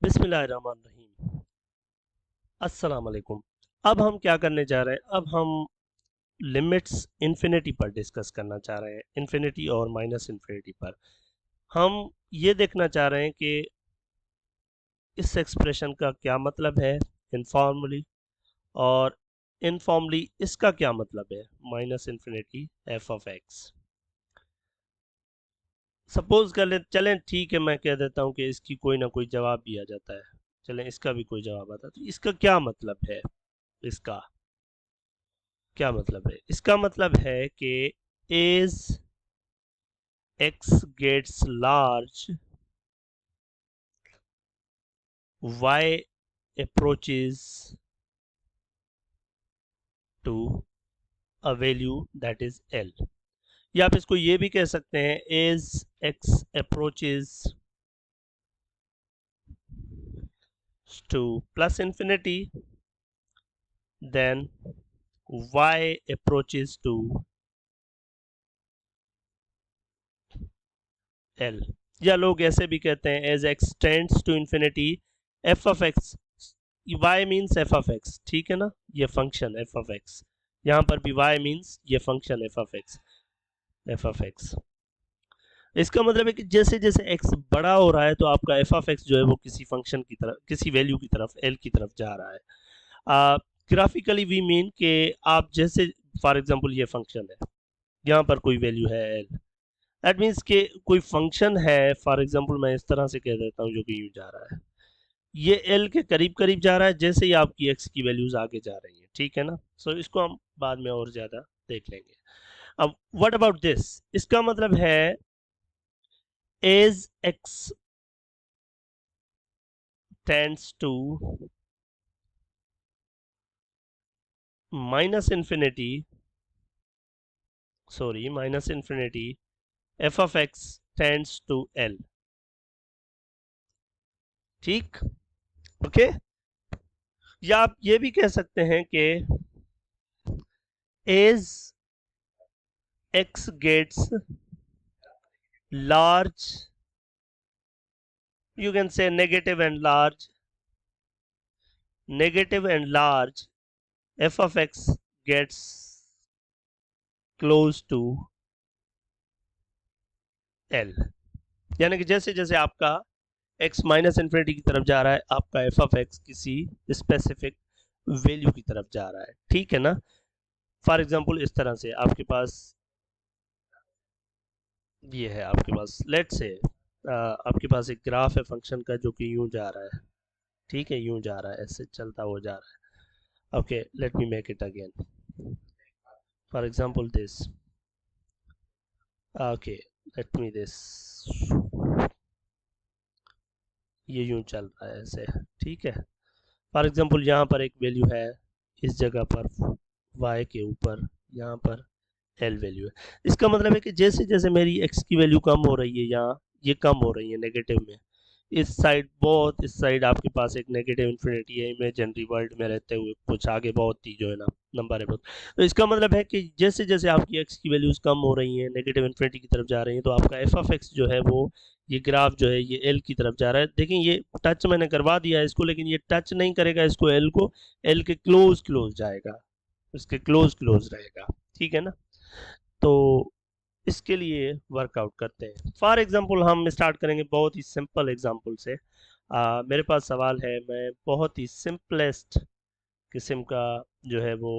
बिस्मिल्लाहिर्रहमानिर्रहीम। अस्सलाम वालेकुम। अब हम क्या करने जा रहे हैं, अब हम लिमिट्स इन्फिनिटी पर डिस्कस करना चाह रहे हैं, इन्फिनिटी और माइनस इन्फिनिटी पर। हम ये देखना चाह रहे हैं कि इस एक्सप्रेशन का क्या मतलब है इनफॉर्मली, और इनफॉर्मली इसका क्या मतलब है minus infinity F of x. Suppose कर ले, चलें ठीक है, मैं कह देता हूँ कि इसकी कोई ना कोई जवाब भी आ जाता है। चलें इसका भी कोई जवाब आता है, तो इसका क्या मतलब है, इसका क्या मतलब है, इसका मतलब है कि as x gets large y approaches to a value that is L. या आप इसको ये भी कह सकते हैं, as x approaches to plus infinity then y approaches to L. या लोग ऐसे भी कहते हैं, as x tends to infinity f of x, y means f of x, ठीक है ना, ये फंक्शन एफ ऑफ एक्स, यहाँ पर भी वाई मीन्स ये function F of x, F of x. इसका मतलब है कि जैसे जैसे एक्स बड़ा हो रहा है तो आपका एफ ऑफ एक्स जो है वो किसी फंक्शन की तरफ, किसी वैल्यू की तरफ, एल की तरफ जा रहा है। ग्राफिकली वी मीन कि आप जैसे, फॉर एग्जांपल ये फंक्शन है, यहाँ पर कोई वैल्यू है एल, दैट मीन्स कि कोई फंक्शन है, फॉर एग्जांपल मैं इस तरह से कह देता हूँ, जो कि यूँ जा रहा है, ये एल के करीब करीब जा रहा है जैसे ही आपकी एक्स की वैल्यूज आगे जा रही है, ठीक है ना। सो इसको हम बाद में और ज्यादा देख लेंगे। अब व्हाट अबाउट दिस, इसका मतलब है as x tends to minus infinity, sorry minus infinity, f of x tends to L, ठीक, ओके। या आप ये भी कह सकते हैं कि as x gets large, you can say negative and large, f of x gets close to l। यानी कि जैसे जैसे आपका x माइनस इन्फिनिटी की तरफ जा रहा है, आपका f of x किसी स्पेसिफिक वैल्यू की तरफ जा रहा है, ठीक है ना। फॉर एग्जांपल इस तरह से आपके पास ये है, आपके पास लेट से आपके पास एक ग्राफ है फंक्शन का जो कि यूं जा रहा है, ठीक है, यूं जा रहा है, ऐसे चलता हुआ जा रहा है। Okay, let me make it again, for example this, okay, let me this, ये यूं चल रहा है ऐसे, ठीक है। फॉर एग्जांपल यहाँ पर एक वैल्यू है, इस जगह पर y के ऊपर यहाँ पर l वैल्यू है। इसका मतलब है कि जैसे जैसे मेरी x की वैल्यू कम हो रही है, यहाँ ये कम हो रही है नेगेटिव में, इस साइड बहुत, इस साइड आपके पास एक नेगेटिव इन्फिनिटी है, इमेजिनरी वर्ल्ड में रहते हुए कुछ आगे बहुत ही जो है ना नंबर है बहुत। तो इसका मतलब है कि जैसे जैसे आपकी एक्स की वैल्यूज कम हो रही हैं, नेगेटिव इन्फिनिटी की तरफ जा रही हैं, तो आपका एफ ऑफ एक्स जो है वो, ये ग्राफ जो है ये एल की तरफ जा रहा है। देखिए ये टच मैंने करवा दिया है इसको, लेकिन ये टच नहीं करेगा इसको, एल को, एल के क्लोज क्लोज जाएगा, उसके क्लोज क्लोज रहेगा, ठीक है ना। तो इसके लिए वर्कआउट करते हैं। फॉर एग्जांपल हम स्टार्ट करेंगे बहुत ही सिंपल एग्जांपल से। मेरे पास सवाल है, मैं बहुत ही सिंपलेस्ट किस्म का जो है वो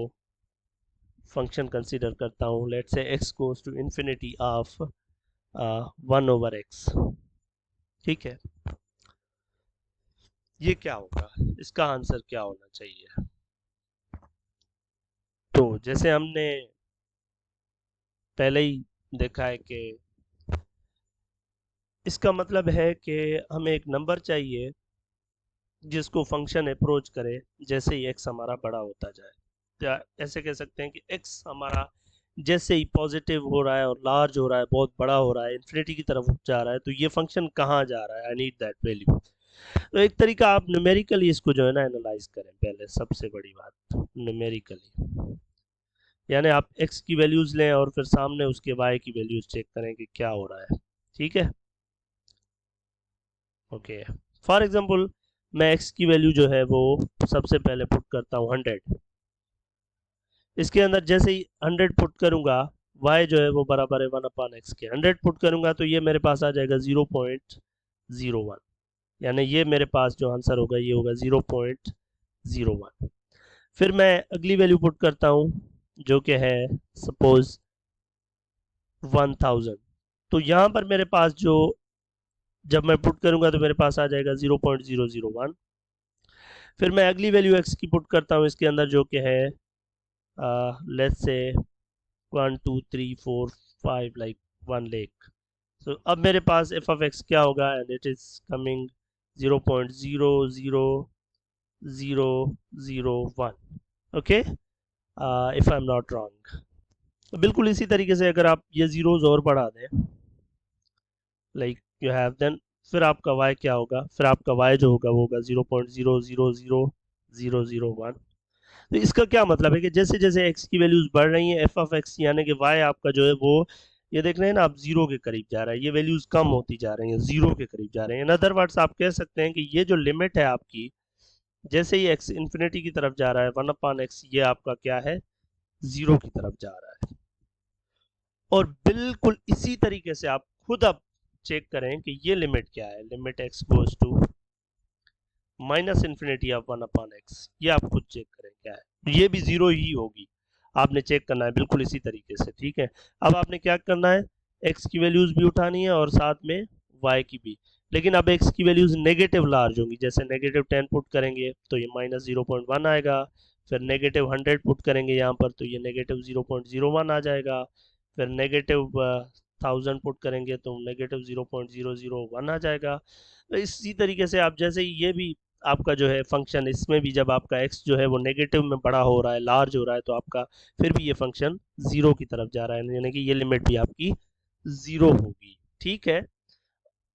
फंक्शन कंसीडर करता हूँ। Let's say x goes to infinity of 1/x, ठीक है। ये क्या होगा, इसका आंसर क्या होना चाहिए। तो जैसे हमने पहले ही देखा है कि इसका मतलब है कि हमें एक नंबर चाहिए जिसको फंक्शन अप्रोच करे जैसे ही x हमारा बड़ा होता जाए। या ऐसे कह सकते हैं कि x हमारा जैसे ही पॉजिटिव हो रहा है और लार्ज हो रहा है, बहुत बड़ा हो रहा है, इन्फिनिटी की तरफ जा रहा है, तो ये फंक्शन कहाँ जा रहा है, आई नीड दैट वैल्यू। तो एक तरीका आप न्यूमेरिकली इसको जो है ना एनालाइज करें, पहले सबसे बड़ी बात न्यूमेरिकली, यानी आप x की वैल्यूज लें और फिर सामने उसके y की वैल्यूज चेक करें कि क्या हो रहा है, ठीक है। ओके, फॉर एग्जांपल मैं x की वैल्यू जो है वो सबसे पहले पुट करता हूँ 100। इसके अंदर जैसे ही 100 पुट करूंगा, y जो है वो बराबर है 1/x के। 100 पुट करूंगा तो ये मेरे पास आ जाएगा 0.01, यानी ये मेरे पास जो आंसर होगा ये होगा 0.01। फिर मैं अगली वैल्यू पुट करता हूँ जो कि है सपोज 1000। तो यहाँ पर मेरे पास जो जब मैं पुट करूंगा तो मेरे पास आ जाएगा 0.001। फिर मैं अगली वैल्यू x की पुट करता हूँ इसके अंदर जो कि है लेट्स से 1 2 3 4 5 लाइक 1 लाख। सो अब मेरे पास f of x क्या होगा, and it is coming 0.00001। Okay, if I am not wrong. बिल्कुल इसी तरीके से अगर आप ये जीरोज और बढ़ा दें लाइक यू हैव देन, फिर आपका y क्या होगा, फिर आपका y जो होगा वो होगा 0.000001। तो इसका क्या मतलब है कि जैसे जैसे x की वैल्यूज बढ़ रही हैं, f ऑफ x यानी कि y आपका जो है वो, ये देख रहे हैं ना आप, जीरो के करीब जा रहा है। ये वैल्यूज कम होती जा रही हैं, जीरो के करीब जा रहे हैं। इन अदर वर्ड्स आप कह सकते हैं कि ये जो लिमिट है आपकी, जैसे ही x इन्फिनिटी की तरफ जा रहा है 1/x, ये आपका क्या है, जीरो की तरफ जा रहा है। और बिल्कुल इसी तरीके से आप खुद अब चेक करें कि ये लिमिट क्या है, limit x goes to minus infinity of 1/x। ये आप खुद चेक करें क्या है, ये भी जीरो ही होगी। आपने चेक करना है बिल्कुल इसी तरीके से, ठीक है। अब आपने क्या करना है, x की वैल्यूज भी उठानी है और साथ में y की भी। लेकिन अब x की वैल्यूज नेगेटिव लार्ज होंगी, जैसे -10 पुट करेंगे तो ये -0.1 आएगा। फिर -100 पुट करेंगे यहाँ पर तो ये -0.01 आ जाएगा। फिर -1000 पुट करेंगे तो -0.001 आ जाएगा। तो इसी तरीके से आप जैसे ही ये भी आपका जो है फंक्शन, इसमें भी जब आपका x जो है वो नेगेटिव में बड़ा हो रहा है, लार्ज हो रहा है, तो आपका फिर भी ये फंक्शन जीरो की तरफ जा रहा है, यानी कि ये लिमिट भी आपकी जीरो होगी, ठीक है।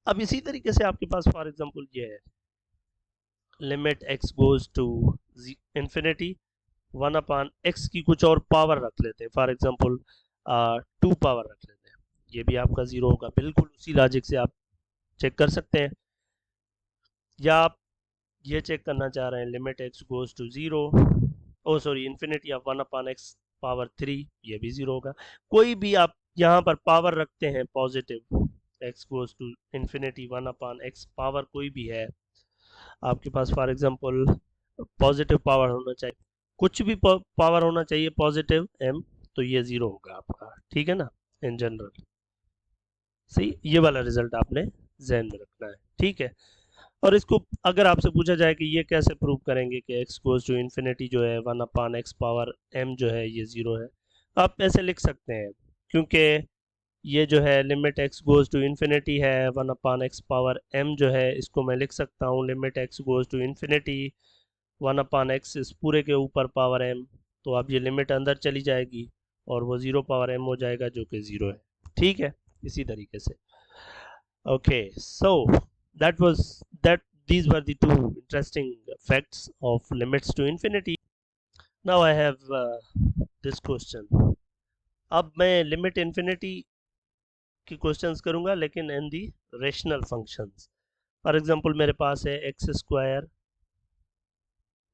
अब इसी तरीके से आपके पास फॉर एग्जांपल ये है, limit x goes to infinity 1/x की कुछ और पावर रख लेते हैं, फॉर एग्जांपल 2 पावर रख लेते हैं। ये भी आपका जीरो होगा, बिल्कुल उसी लॉजिक से आप चेक कर सकते हैं। या आप ये चेक करना चाह रहे हैं limit x goes to zero, oh sorry infinity of 1/x power 3, ये भी जीरो होगा। कोई भी आप यहाँ पर पावर रखते हैं positive, x goes to infinity 1/x power कोई भी है आपके पास, फॉर एग्जांपल पॉजिटिव पावर होना चाहिए, कुछ भी पावर होना चाहिए पॉजिटिव m, तो ये जीरो होगा आपका, ठीक है ना, इन जनरल। सही, ये वाला रिजल्ट आपने जहन में रखना है, ठीक है। और इसको अगर आपसे पूछा जाए कि ये कैसे प्रूव करेंगे कि x गोज टू इन्फिनिटी जो है 1/x पावर m जो है ये जीरो है, आप ऐसे लिख सकते हैं, क्योंकि ये जो है limit x goes to infinity है 1/x पावर m जो है, इसको मैं लिख सकता हूँ limit x goes to infinity 1/x इस पूरे के ऊपर पावर m। तो अब ये लिमिट अंदर चली जाएगी और वो 0 पावर m हो जाएगा जो कि ज़ीरो है, ठीक है, इसी तरीके से। Okay, so that these were the two interesting facts of limits to infinity. Now I have this question. अब मैं लिमिट इन्फिनिटी की क्वेश्चंस करूंगा लेकिन इन दी रेशनल फंक्शंस। फॉर एग्जांपल मेरे पास है x square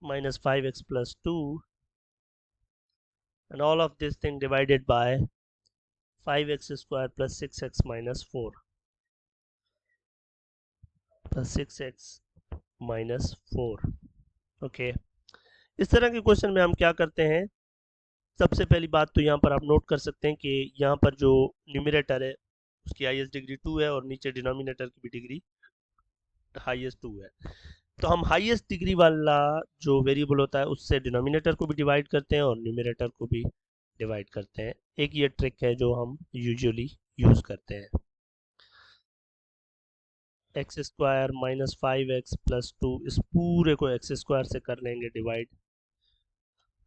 minus 5x plus 2 and all of this thing divided by 5x square plus 6x minus 4 plus 6x minus 4। Okay, इस तरह के क्वेश्चन में हम क्या करते हैं, सबसे पहली बात तो यहाँ पर आप नोट कर सकते हैं कि यहाँ पर जो न्यूमरेटर है उसकी हाईएस्ट डिग्री 2 है और नीचे डिनोमिनेटर की भी डिग्री हाईएस्ट 2 है। तो हम हाईएस्ट डिग्री वाला जो वेरिएबल होता है उससे डिनोमिनेटर को भी डिवाइड करते हैं और न्यूमरेटर को भी डिवाइड करते हैं। एक ये ट्रिक है जो हम यूजुअली यूज करते हैं। X square minus 5x plus 2, इस पूरे को एक्स स्क्वायर से कर लेंगे डिवाइड,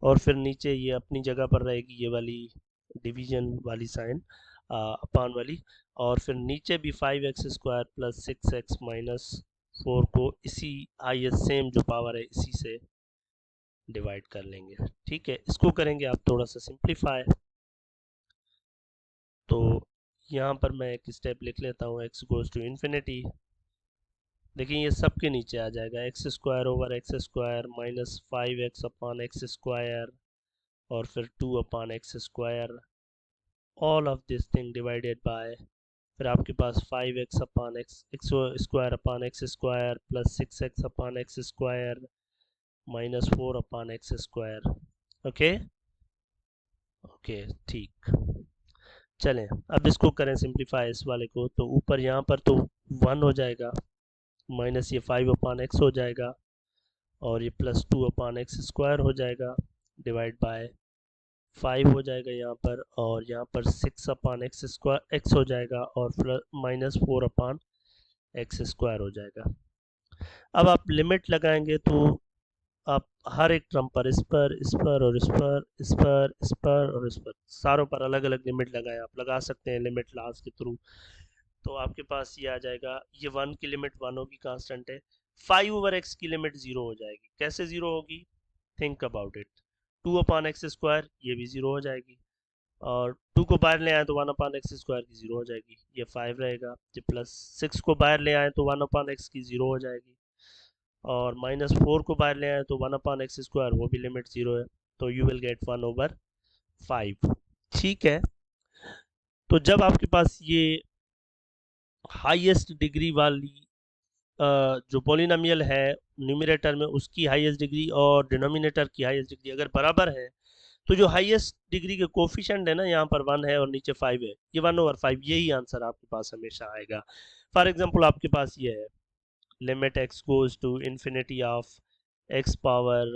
और फिर नीचे ये अपनी जगह पर रहेगी ये वाली डिवीजन वाली साइन अपान वाली, और फिर नीचे भी 5x square plus 6x minus 4 को इसी हाईएस्ट सेम जो पावर है इसी से डिवाइड कर लेंगे, ठीक है। इसको करेंगे आप थोड़ा सा सिंप्लीफाई। तो यहाँ पर मैं एक स्टेप लिख लेता हूँ, x गोज टू इन्फिनिटी देखिए ये सब के नीचे आ जाएगा, x square over x square minus 5x upon x square और फिर 2 upon x square, all of this thing divided by, फिर आपके पास 5x upon x x square upon x square plus 6x upon x square minus 4 upon x square. Okay okay ठीक। चलें अब इसको करें simplify इस वाले को, तो ऊपर यहाँ पर तो 1 हो जाएगा, माइनस ये 5 अपॉन एक्स हो जाएगा और ये प्लस 2 अपॉन एक्स स्क्वायर हो जाएगा, डिवाइड बाय 5 हो जाएगा यहाँ पर, और यहाँ पर 6 अपॉन एक्स स्क्वायर एक्स हो जाएगा और plus minus 4 upon x square हो जाएगा। अब आप लिमिट लगाएंगे तो आप हर एक टर्म पर इस पर इस पर और इस पर इस पर इस पर और इस पर सारों पर अलग अलग लिमिट लगाएं, आप लगा सकते हैं लिमिट लास्ट के थ्रू। तो आपके पास ये आ जाएगा, ये 1 की लिमिट 1 होगी, कांस्टेंट है। 5 ओवर एक्स की लिमिट 0 हो जाएगी, कैसे 0 होगी, think about it. 2 upon x square ये भी 0 हो जाएगी, और 2 को बाहर ले आए तो 1 अपॉन एक्स स्क्वायर की 0 हो जाएगी, ये 5 रहेगा। ये प्लस 6 को बाहर ले आए तो 1 अपॉन एक्स की 0 हो जाएगी, और माइनस 4 को बाहर ले आए तो 1 अपॉन एक्स स्क्वायर, वो भी लिमिट 0 है, तो यू विल गेट 1 ओवर 5। ठीक है, तो जब आपके पास ये हाईएस्ट डिग्री वाली जो पोलिनोमियल है न्यूमरेटर में उसकी हाईएस्ट डिग्री और डिनोमिनेटर की हाईएस्ट डिग्री अगर बराबर है, तो जो हाईएस्ट डिग्री के कोफिशिएंट है ना, यहाँ पर 1 है और नीचे 5 है, ये 1 ओवर 5, यही आंसर आपके पास हमेशा आएगा। फॉर एग्जांपल आपके पास ये है, limit x goes to infinity of x power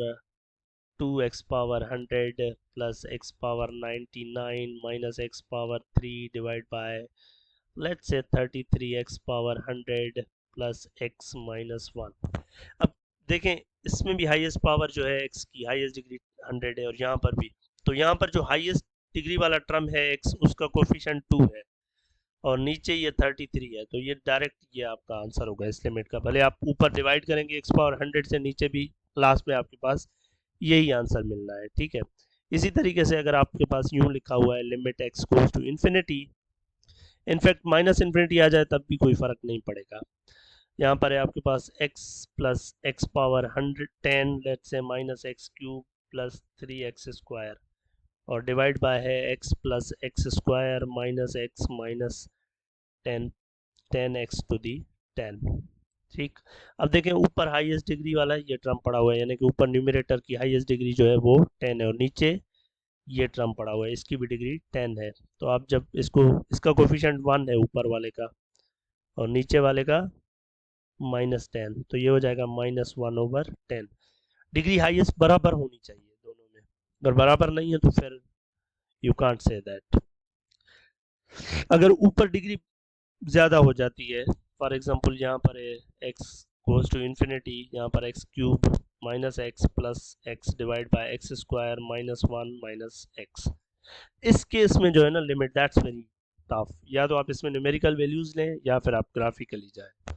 2x power 100 plus x power 99 minus x power 3 divide by let's say 33x power 100 plus x minus 1। अब देखें इसमें भी हाईएस्ट पावर जो है x की हाईएस्ट डिग्री 100 है, और यहाँ पर भी, तो यहाँ पर जो हाईएस्ट डिग्री वाला टर्म है x उसका कोफिशिएंट 2 है और नीचे ये 33 है, तो ये डायरेक्ट ये आपका आंसर होगा इस लिमिट का। भले आप ऊपर डिवाइड करेंगे x पावर 100 से, नीचे भी लास्ट में आपके पास यही आंसर मिलना है। ठीक है, इसी तरीके से अगर आपके पास यूं लिखा हुआ है limit x goes to infinity, in fact minus infinity आ जाए तब भी कोई फर्क नहीं पड़ेगा। यहाँ पर है आपके पास x प्लस एक्स पावर 110 लेट से minus x cube plus 3x square, और डिवाइड बाय है x plus x square minus x minus 10 to the 10। ठीक, अब देखें ऊपर हाईएस्ट डिग्री वाला ये टर्म पड़ा हुआ है, यानी कि ऊपर न्यूमरेटर की हाईएस्ट डिग्री जो है वो 10 है, और नीचे ये टर्म पड़ा हुआ है इसकी भी डिग्री 10 है। तो आप जब इसको, इसका कोफिशिएंट 1 है ऊपर वाले का और नीचे वाले का -10, तो ये हो जाएगा -1 ओवर 10। डिग्री हाईएस्ट बराबर होनी चाहिए दोनों में, अगर बराबर नहीं है तो फिर यू कांट से दैट। अगर ऊपर डिग्री ज़्यादा हो जाती है, फॉर एग्जांपल यहाँ पर है x गोज टू इन्फिनिटी, यहाँ पर x cube minus x plus x divide by x square minus 1 minus x, इस केस में जो है ना लिमिट दैट्स वेरी टफ, या तो आप इसमें न्यूमेरिकल वैल्यूज लें या फिर आप ग्राफिकली जाएं।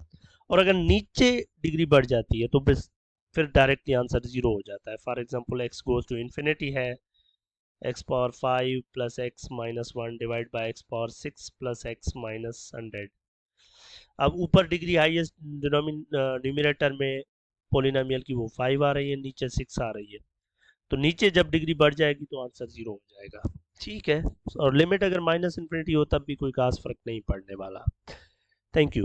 और अगर नीचे डिग्री बढ़ जाती है तो फिर डायरेक्टली आंसर 0 हो जाता है। For example x goes to infinity है x power 5 plus x minus 1 divide by x power 6 plus x minus 100। अब ऊपर डिग्री हाईएस्ट न्यूमरेटर में पोलिनोमियल की वो 5 आ रही है, नीचे 6 आ रही है, तो नीचे जब डिग्री बढ़ जाएगी तो आंसर 0 हो जाएगा। ठीक है, और लिमिट अगर माइनस इन्फिनिटी हो तब भी कोई खास फर्क नहीं पड़ने वाला। Thank you.